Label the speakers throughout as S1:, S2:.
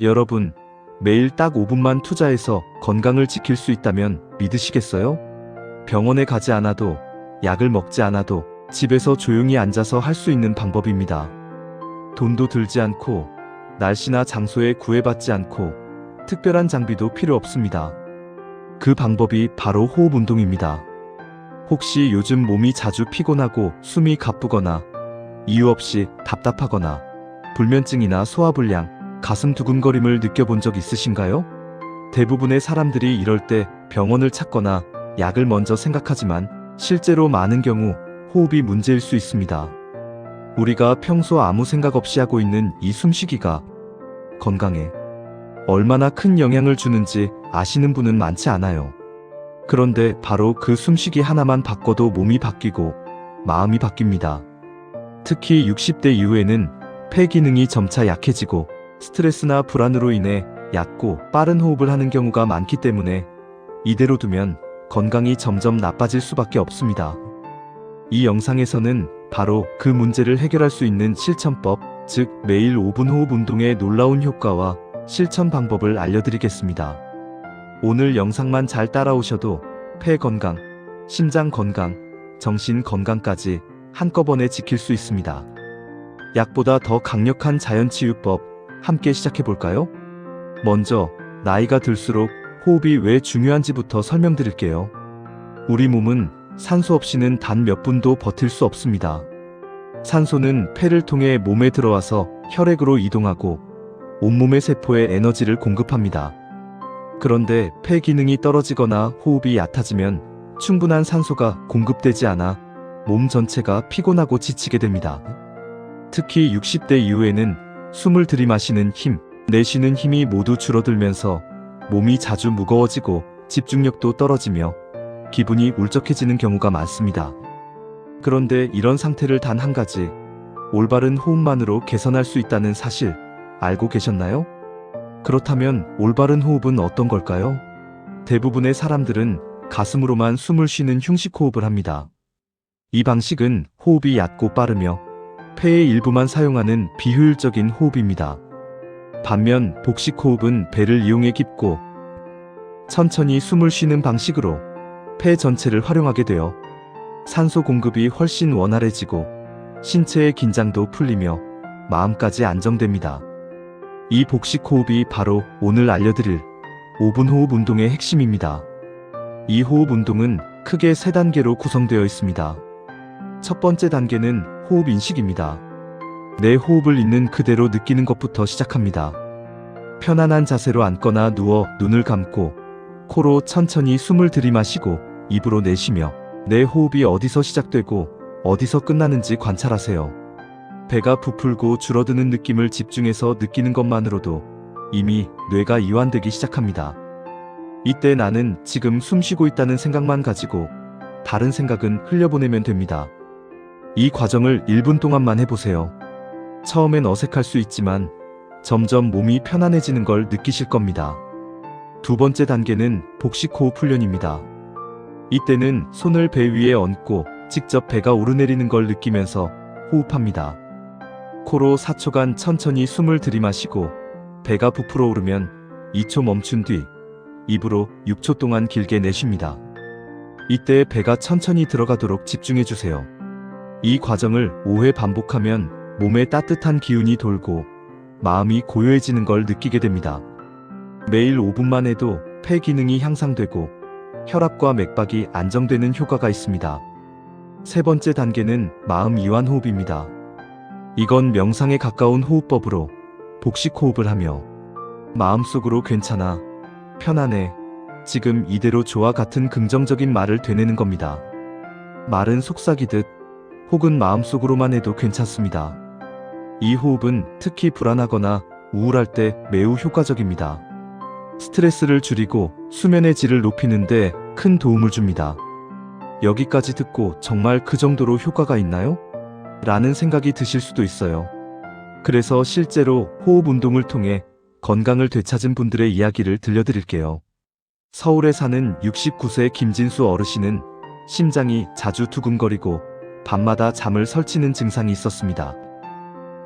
S1: 여러분, 매일 딱 5분만 투자해서 건강을 지킬 수 있다면 믿으시겠어요? 병원에 가지 않아도, 약을 먹지 않아도 집에서 조용히 앉아서 할 수 있는 방법입니다. 돈도 들지 않고, 날씨나 장소에 구애받지 않고, 특별한 장비도 필요 없습니다. 그 방법이 바로 호흡 운동입니다. 혹시 요즘 몸이 자주 피곤하고 숨이 가쁘거나 이유 없이 답답하거나 불면증이나 소화불량, 가슴 두근거림을 느껴본 적 있으신가요? 대부분의 사람들이 이럴 때 병원을 찾거나 약을 먼저 생각하지만 실제로 많은 경우 호흡이 문제일 수 있습니다. 우리가 평소 아무 생각 없이 하고 있는 이 숨쉬기가 건강에 얼마나 큰 영향을 주는지 아시는 분은 많지 않아요. 그런데 바로 그 숨쉬기 하나만 바꿔도 몸이 바뀌고 마음이 바뀝니다. 특히 60대 이후에는 폐 기능이 점차 약해지고 스트레스나 불안으로 인해 얕고 빠른 호흡을 하는 경우가 많기 때문에 이대로 두면 건강이 점점 나빠질 수밖에 없습니다. 이 영상에서는 바로 그 문제를 해결할 수 있는 실천법, 즉 매일 5분 호흡 운동의 놀라운 효과와 실천 방법을 알려드리겠습니다. 오늘 영상만 잘 따라오셔도 폐 건강, 심장 건강, 정신 건강까지 한꺼번에 지킬 수 있습니다. 약보다 더 강력한 자연치유법 함께 시작해볼까요? 먼저 나이가 들수록 호흡이 왜 중요한지부터 설명드릴게요. 우리 몸은 산소 없이는 단 몇 분도 버틸 수 없습니다. 산소는 폐를 통해 몸에 들어와서 혈액으로 이동하고 온몸의 세포에 에너지를 공급합니다. 그런데 폐 기능이 떨어지거나 호흡이 얕아지면 충분한 산소가 공급되지 않아 몸 전체가 피곤하고 지치게 됩니다. 특히 60대 이후에는 숨을 들이마시는 힘, 내쉬는 힘이 모두 줄어들면서 몸이 자주 무거워지고 집중력도 떨어지며 기분이 울적해지는 경우가 많습니다. 그런데 이런 상태를 단 한 가지, 올바른 호흡만으로 개선할 수 있다는 사실 알고 계셨나요? 그렇다면 올바른 호흡은 어떤 걸까요? 대부분의 사람들은 가슴으로만 숨을 쉬는 흉식 호흡을 합니다. 이 방식은 호흡이 얕고 빠르며 폐의 일부만 사용하는 비효율적인 호흡입니다. 반면 복식 호흡은 배를 이용해 깊고 천천히 숨을 쉬는 방식으로 폐 전체를 활용하게 되어 산소 공급이 훨씬 원활해지고 신체의 긴장도 풀리며 마음까지 안정됩니다. 이 복식 호흡이 바로 오늘 알려드릴 5분 호흡 운동의 핵심입니다. 이 호흡 운동은 크게 3단계로 구성되어 있습니다. 첫 번째 단계는 호흡 인식입니다. 내 호흡을 있는 그대로 느끼는 것부터 시작합니다. 편안한 자세로 앉거나 누워 눈을 감고 코로 천천히 숨을 들이마시고 입으로 내쉬며 내 호흡이 어디서 시작되고 어디서 끝나는지 관찰하세요. 배가 부풀고 줄어드는 느낌을 집중해서 느끼는 것만으로도 이미 뇌가 이완되기 시작합니다. 이때 나는 지금 숨 쉬고 있다는 생각만 가지고 다른 생각은 흘려보내면 됩니다. 이 과정을 1분 동안만 해보세요. 처음엔 어색할 수 있지만 점점 몸이 편안해지는 걸 느끼실 겁니다. 두 번째 단계는 복식 호흡 훈련입니다. 이때는 손을 배 위에 얹고 직접 배가 오르내리는 걸 느끼면서 호흡합니다. 코로 4초간 천천히 숨을 들이마시고 배가 부풀어 오르면 2초 멈춘 뒤 입으로 6초 동안 길게 내쉽니다. 이때 배가 천천히 들어가도록 집중해주세요. 이 과정을 5회 반복하면 몸에 따뜻한 기운이 돌고 마음이 고요해지는 걸 느끼게 됩니다. 매일 5분만 해도 폐 기능이 향상되고 혈압과 맥박이 안정되는 효과가 있습니다. 세 번째 단계는 마음 이완 호흡입니다. 이건 명상에 가까운 호흡법으로 복식 호흡을 하며 마음속으로 괜찮아, 편안해, 지금 이대로 좋아 같은 긍정적인 말을 되뇌는 겁니다. 말은 속삭이듯 혹은 마음속으로만 해도 괜찮습니다. 이 호흡은 특히 불안하거나 우울할 때 매우 효과적입니다. 스트레스를 줄이고 수면의 질을 높이는 데 큰 도움을 줍니다. 여기까지 듣고 정말 그 정도로 효과가 있나요? 라는 생각이 드실 수도 있어요. 그래서 실제로 호흡 운동을 통해 건강을 되찾은 분들의 이야기를 들려드릴게요. 서울에 사는 69세 김진수 어르신은 심장이 자주 두근거리고 밤마다 잠을 설치는 증상이 있었습니다.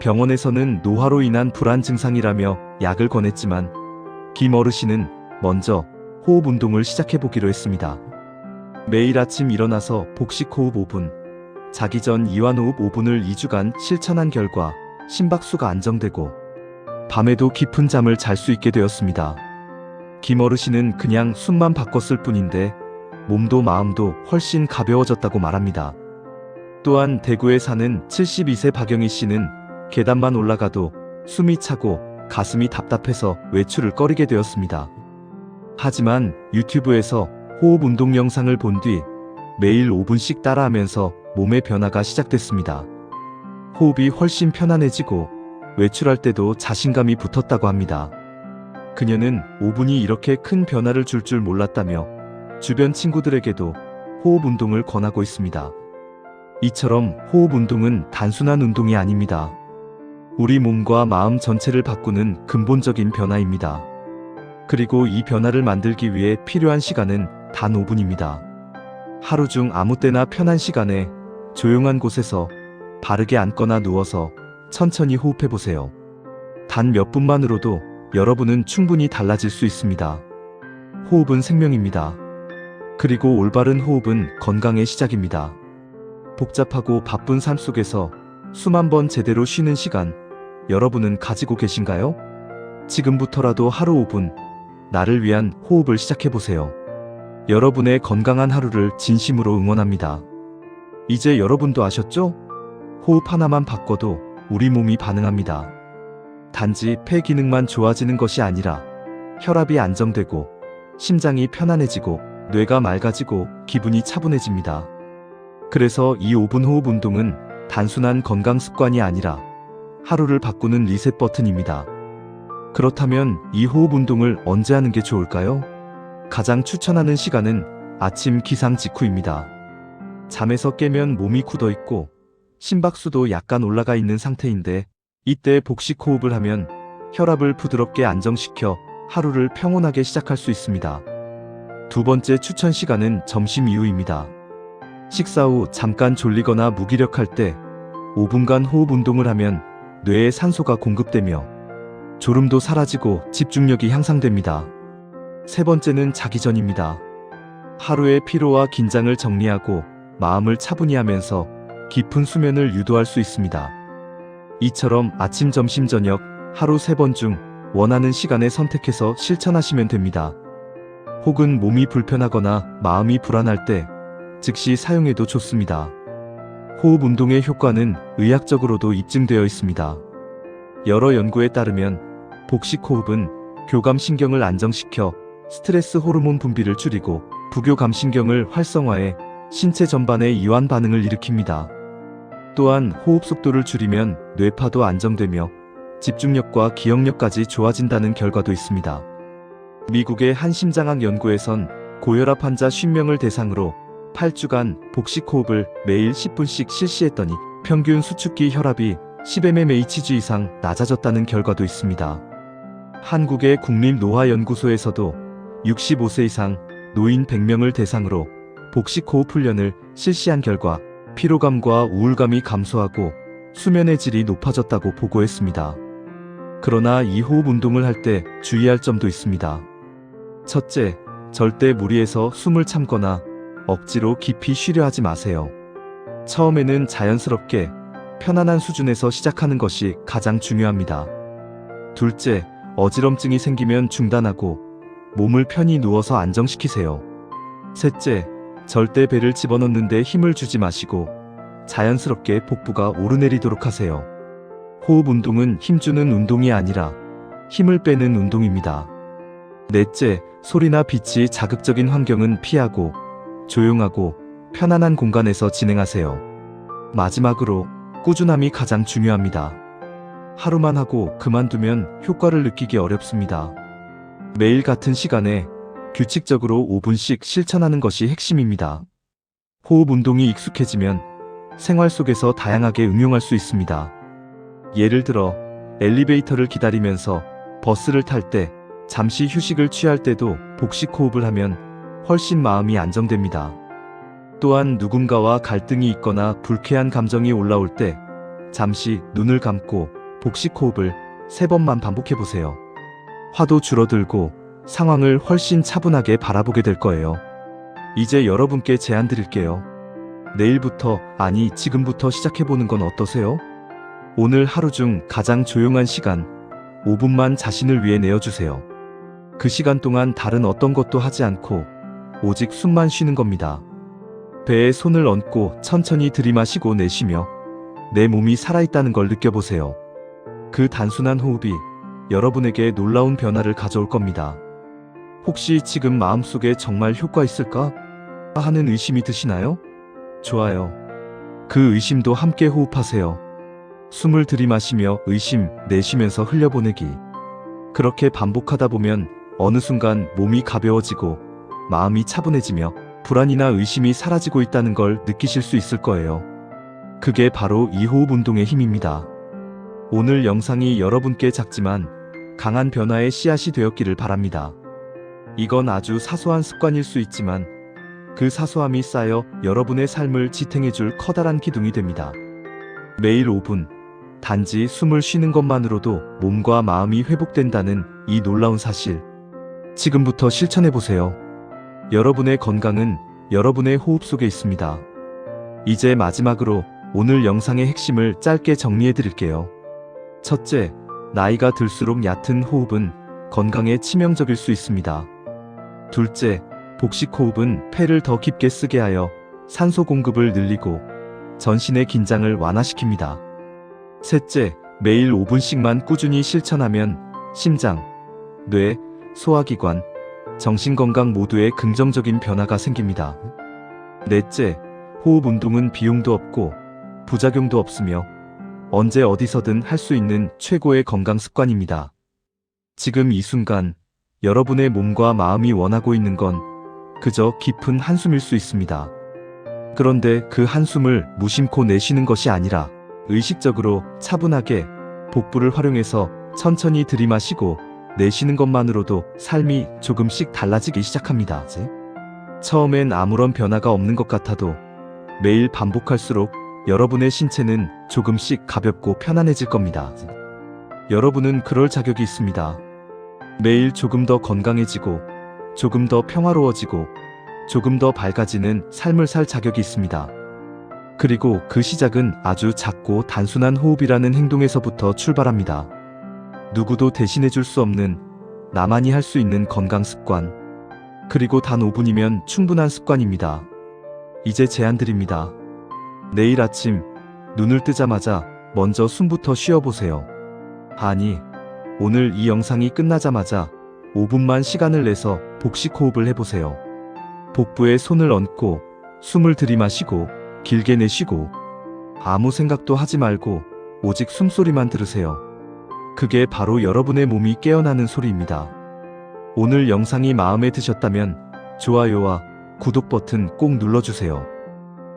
S1: 병원에서는 노화로 인한 불안 증상이라며 약을 권했지만 김 어르신은 먼저 호흡 운동을 시작해보기로 했습니다. 매일 아침 일어나서 복식 호흡 5분, 자기 전 이완 호흡 5분을 2주간 실천한 결과 심박수가 안정되고 밤에도 깊은 잠을 잘 수 있게 되었습니다. 김 어르신은 그냥 숨만 바꿨을 뿐인데 몸도 마음도 훨씬 가벼워졌다고 말합니다. 또한 대구에 사는 72세 박영희 씨는 계단만 올라가도 숨이 차고 가슴이 답답해서 외출을 꺼리게 되었습니다. 하지만 유튜브에서 호흡 운동 영상을 본 뒤 매일 5분씩 따라하면서 몸의 변화가 시작됐습니다. 호흡이 훨씬 편안해지고 외출할 때도 자신감이 붙었다고 합니다. 그녀는 5분이 이렇게 큰 변화를 줄 줄 몰랐다며 주변 친구들에게도 호흡 운동을 권하고 있습니다. 이처럼 호흡 운동은 단순한 운동이 아닙니다. 우리 몸과 마음 전체를 바꾸는 근본적인 변화입니다. 그리고 이 변화를 만들기 위해 필요한 시간은 단 5분입니다. 하루 중 아무 때나 편한 시간에 조용한 곳에서 바르게 앉거나 누워서 천천히 호흡해 보세요. 단 몇 분만으로도 여러분은 충분히 달라질 수 있습니다. 호흡은 생명입니다. 그리고 올바른 호흡은 건강의 시작입니다. 복잡하고 바쁜 삶 속에서 숨 한 번 제대로 쉬는 시간, 여러분은 가지고 계신가요? 지금부터라도 하루 5분, 나를 위한 호흡을 시작해보세요. 여러분의 건강한 하루를 진심으로 응원합니다. 이제 여러분도 아셨죠? 호흡 하나만 바꿔도 우리 몸이 반응합니다. 단지 폐 기능만 좋아지는 것이 아니라 혈압이 안정되고 심장이 편안해지고 뇌가 맑아지고 기분이 차분해집니다. 그래서 이 5분 호흡 운동은 단순한 건강 습관이 아니라 하루를 바꾸는 리셋 버튼입니다. 그렇다면 이 호흡 운동을 언제 하는 게 좋을까요? 가장 추천하는 시간은 아침 기상 직후입니다. 잠에서 깨면 몸이 굳어 있고 심박수도 약간 올라가 있는 상태인데 이때 복식 호흡을 하면 혈압을 부드럽게 안정시켜 하루를 평온하게 시작할 수 있습니다. 두 번째 추천 시간은 점심 이후입니다. 식사 후 잠깐 졸리거나 무기력할 때 5분간 호흡 운동을 하면 뇌에 산소가 공급되며 졸음도 사라지고 집중력이 향상됩니다. 세 번째는 자기 전입니다. 하루의 피로와 긴장을 정리하고 마음을 차분히 하면서 깊은 수면을 유도할 수 있습니다. 이처럼 아침, 점심, 저녁 하루 3번 중 원하는 시간에 선택해서 실천하시면 됩니다. 혹은 몸이 불편하거나 마음이 불안할 때 즉시 사용해도 좋습니다. 호흡 운동의 효과는 의학적으로도 입증되어 있습니다. 여러 연구에 따르면 복식 호흡은 교감신경을 안정시켜 스트레스 호르몬 분비를 줄이고 부교감신경을 활성화해 신체 전반에 이완 반응을 일으킵니다. 또한 호흡 속도를 줄이면 뇌파도 안정되며 집중력과 기억력까지 좋아진다는 결과도 있습니다. 미국의 한 심장학 연구에선 고혈압 환자 50명을 대상으로 8주간 복식 호흡을 매일 10분씩 실시했더니 평균 수축기 혈압이 10mmHg 이상 낮아졌다는 결과도 있습니다. 한국의 국립노화연구소에서도 65세 이상 노인 100명을 대상으로 복식 호흡 훈련을 실시한 결과 피로감과 우울감이 감소하고 수면의 질이 높아졌다고 보고했습니다. 그러나 이 호흡 운동을 할 때 주의할 점도 있습니다. 첫째, 절대 무리해서 숨을 참거나 억지로 깊이 쉬려 하지 마세요. 처음에는 자연스럽게 편안한 수준에서 시작하는 것이 가장 중요합니다. 둘째, 어지럼증이 생기면 중단하고 몸을 편히 누워서 안정시키세요. 셋째, 절대 배를 집어넣는데 힘을 주지 마시고 자연스럽게 복부가 오르내리도록 하세요. 호흡 운동은 힘주는 운동이 아니라 힘을 빼는 운동입니다. 넷째, 소리나 빛이 자극적인 환경은 피하고 조용하고 편안한 공간에서 진행하세요. 마지막으로 꾸준함이 가장 중요합니다. 하루만 하고 그만두면 효과를 느끼기 어렵습니다. 매일 같은 시간에 규칙적으로 5분씩 실천하는 것이 핵심입니다. 호흡 운동이 익숙해지면 생활 속에서 다양하게 응용할 수 있습니다. 예를 들어 엘리베이터를 기다리면서 버스를 탈 때, 잠시 휴식을 취할 때도 복식 호흡을 하면 훨씬 마음이 안정됩니다. 또한 누군가와 갈등이 있거나 불쾌한 감정이 올라올 때 잠시 눈을 감고 복식 호흡을 3번만 반복해 보세요. 화도 줄어들고 상황을 훨씬 차분하게 바라보게 될 거예요. 이제 여러분께 제안 드릴게요. 내일부터, 아니 지금부터 시작해보는 건 어떠세요? 오늘 하루 중 가장 조용한 시간 5분만 자신을 위해 내어주세요. 그 시간 동안 다른 어떤 것도 하지 않고 오직 숨만 쉬는 겁니다. 배에 손을 얹고 천천히 들이마시고 내쉬며 내 몸이 살아있다는 걸 느껴보세요. 그 단순한 호흡이 여러분에게 놀라운 변화를 가져올 겁니다. 혹시 지금 마음속에 정말 효과 있을까 하는 의심이 드시나요? 좋아요. 그 의심도 함께 호흡하세요. 숨을 들이마시며 의심 내쉬면서 흘려보내기. 그렇게 반복하다 보면 어느 순간 몸이 가벼워지고 마음이 차분해지며 불안이나 의심이 사라지고 있다는 걸 느끼실 수 있을 거예요. 그게 바로 이 호흡 운동의 힘입니다. 오늘 영상이 여러분께 작지만 강한 변화의 씨앗이 되었기를 바랍니다. 이건 아주 사소한 습관일 수 있지만 그 사소함이 쌓여 여러분의 삶을 지탱해줄 커다란 기둥이 됩니다. 매일 5분, 단지 숨을 쉬는 것만으로도 몸과 마음이 회복된다는 이 놀라운 사실. 지금부터 실천해보세요. 여러분의 건강은 여러분의 호흡 속에 있습니다. 이제 마지막으로 오늘 영상의 핵심을 짧게 정리해드릴게요. 첫째, 나이가 들수록 얕은 호흡은 건강에 치명적일 수 있습니다. 둘째, 복식 호흡은 폐를 더 깊게 쓰게 하여 산소 공급을 늘리고 전신의 긴장을 완화시킵니다. 셋째, 매일 5분씩만 꾸준히 실천하면 심장, 뇌, 소화기관, 정신건강 모두에 긍정적인 변화가 생깁니다. 넷째, 호흡 운동은 비용도 없고 부작용도 없으며 언제 어디서든 할 수 있는 최고의 건강 습관입니다. 지금 이 순간 여러분의 몸과 마음이 원하고 있는 건 그저 깊은 한숨일 수 있습니다. 그런데 그 한숨을 무심코 내쉬는 것이 아니라 의식적으로 차분하게 복부를 활용해서 천천히 들이마시고 내쉬는 것만으로도 삶이 조금씩 달라지기 시작합니다. 처음엔 아무런 변화가 없는 것 같아도 매일 반복할수록 여러분의 신체는 조금씩 가볍고 편안해질 겁니다. 여러분은 그럴 자격이 있습니다. 매일 조금 더 건강해지고 조금 더 평화로워지고 조금 더 밝아지는 삶을 살 자격이 있습니다. 그리고 그 시작은 아주 작고 단순한 호흡이라는 행동에서부터 출발합니다. 누구도 대신해 줄 수 없는 나만이 할 수 있는 건강 습관. 그리고 단 5분이면 충분한 습관입니다. 이제 제안 드립니다. 내일 아침 눈을 뜨자마자 먼저 숨부터 쉬어보세요. 아니, 오늘 이 영상이 끝나자마자 5분만 시간을 내서 복식 호흡을 해보세요. 복부에 손을 얹고 숨을 들이마시고 길게 내쉬고 아무 생각도 하지 말고 오직 숨소리만 들으세요. 그게 바로 여러분의 몸이 깨어나는 소리입니다. 오늘 영상이 마음에 드셨다면 좋아요와 구독 버튼 꼭 눌러주세요.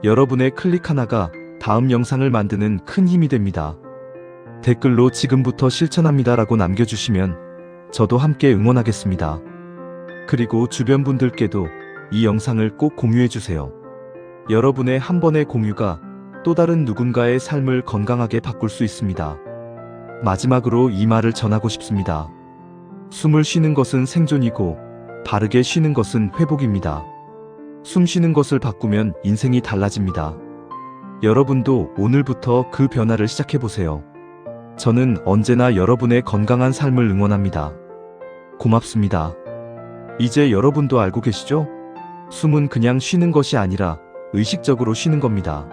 S1: 여러분의 클릭 하나가 다음 영상을 만드는 큰 힘이 됩니다. 댓글로 지금부터 실천합니다라고 남겨주시면 저도 함께 응원하겠습니다. 그리고 주변 분들께도 이 영상을 꼭 공유해주세요. 여러분의 한 번의 공유가 또 다른 누군가의 삶을 건강하게 바꿀 수 있습니다. 마지막으로 이 말을 전하고 싶습니다. 숨을 쉬는 것은 생존이고 바르게 쉬는 것은 회복입니다. 숨 쉬는 것을 바꾸면 인생이 달라집니다. 여러분도 오늘부터 그 변화를 시작해보세요. 저는 언제나 여러분의 건강한 삶을 응원합니다. 고맙습니다. 이제 여러분도 알고 계시죠? 숨은 그냥 쉬는 것이 아니라 의식적으로 쉬는 겁니다.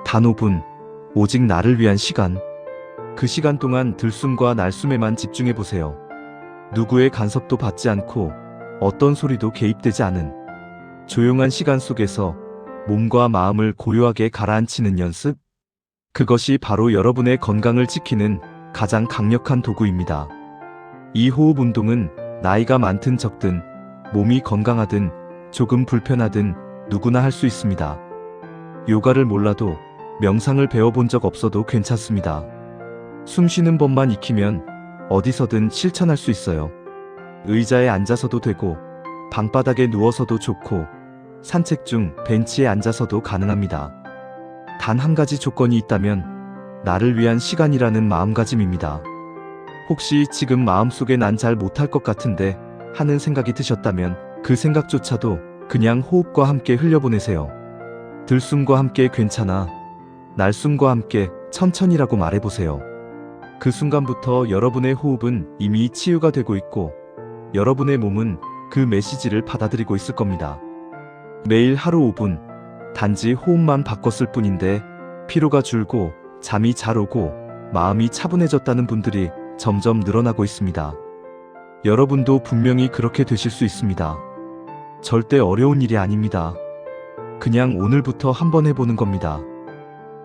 S1: 단 5분, 오직 나를 위한 시간. 그 시간 동안 들숨과 날숨에만 집중해보세요. 누구의 간섭도 받지 않고 어떤 소리도 개입되지 않은 조용한 시간 속에서 몸과 마음을 고요하게 가라앉히는 연습. 그것이 바로 여러분의 건강을 지키는 가장 강력한 도구입니다. 이 호흡 운동은 나이가 많든 적든 몸이 건강하든 조금 불편하든 누구나 할 수 있습니다. 요가를 몰라도 명상을 배워본 적 없어도 괜찮습니다. 숨 쉬는 법만 익히면 어디서든 실천할 수 있어요. 의자에 앉아서도 되고 방바닥에 누워서도 좋고 산책 중 벤치에 앉아서도 가능합니다. 단 한 가지 조건이 있다면 나를 위한 시간이라는 마음가짐입니다. 혹시 지금 마음속에 난 잘 못할 것 같은데 하는 생각이 드셨다면 그 생각조차도 그냥 호흡과 함께 흘려보내세요. 들숨과 함께 괜찮아, 날숨과 함께 천천히라고 말해보세요. 그 순간부터 여러분의 호흡은 이미 치유가 되고 있고 여러분의 몸은 그 메시지를 받아들이고 있을 겁니다. 매일 하루 5분, 단지 호흡만 바꿨을 뿐인데 피로가 줄고 잠이 잘 오고 마음이 차분해졌다는 분들이 점점 늘어나고 있습니다. 여러분도 분명히 그렇게 되실 수 있습니다. 절대 어려운 일이 아닙니다. 그냥 오늘부터 한번 해보는 겁니다.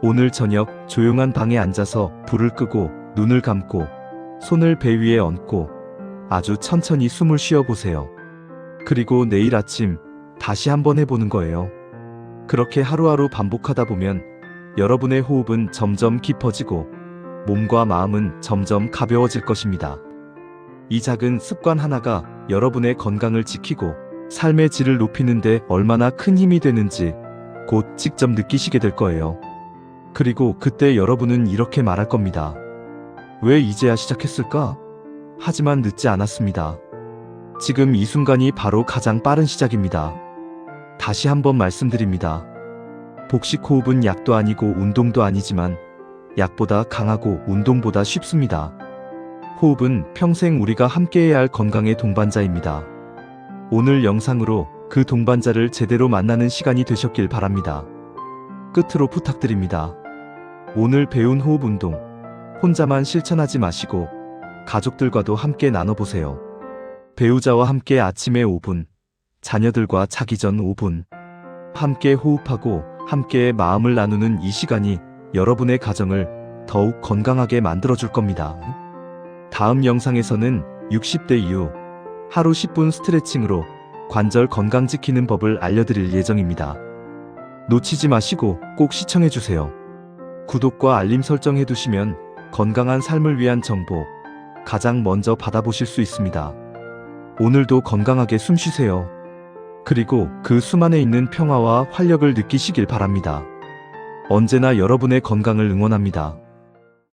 S1: 오늘 저녁 조용한 방에 앉아서 불을 끄고 눈을 감고 손을 배 위에 얹고 아주 천천히 숨을 쉬어보세요. 그리고 내일 아침 다시 한번 해보는 거예요. 그렇게 하루하루 반복하다 보면 여러분의 호흡은 점점 깊어지고 몸과 마음은 점점 가벼워질 것입니다. 이 작은 습관 하나가 여러분의 건강을 지키고 삶의 질을 높이는데 얼마나 큰 힘이 되는지 곧 직접 느끼시게 될 거예요. 그리고 그때 여러분은 이렇게 말할 겁니다. 왜 이제야 시작했을까? 하지만 늦지 않았습니다. 지금 이 순간이 바로 가장 빠른 시작입니다. 다시 한번 말씀드립니다. 복식 호흡은 약도 아니고 운동도 아니지만 약보다 강하고 운동보다 쉽습니다. 호흡은 평생 우리가 함께해야 할 건강의 동반자입니다. 오늘 영상으로 그 동반자를 제대로 만나는 시간이 되셨길 바랍니다. 끝으로 부탁드립니다. 오늘 배운 호흡 운동, 혼자만 실천하지 마시고 가족들과도 함께 나눠보세요. 배우자와 함께 아침에 5분, 자녀들과 자기 전 5분, 함께 호흡하고 함께 마음을 나누는 이 시간이 여러분의 가정을 더욱 건강하게 만들어줄 겁니다. 다음 영상에서는 60대 이후 하루 10분 스트레칭으로 관절 건강 지키는 법을 알려드릴 예정입니다. 놓치지 마시고 꼭 시청해주세요. 구독과 알림 설정 해두시면 건강한 삶을 위한 정보 가장 먼저 받아보실 수 있습니다. 오늘도 건강하게 숨 쉬세요. 그리고 그 숨 안에 있는 평화와 활력을 느끼시길 바랍니다. 언제나 여러분의 건강을 응원합니다.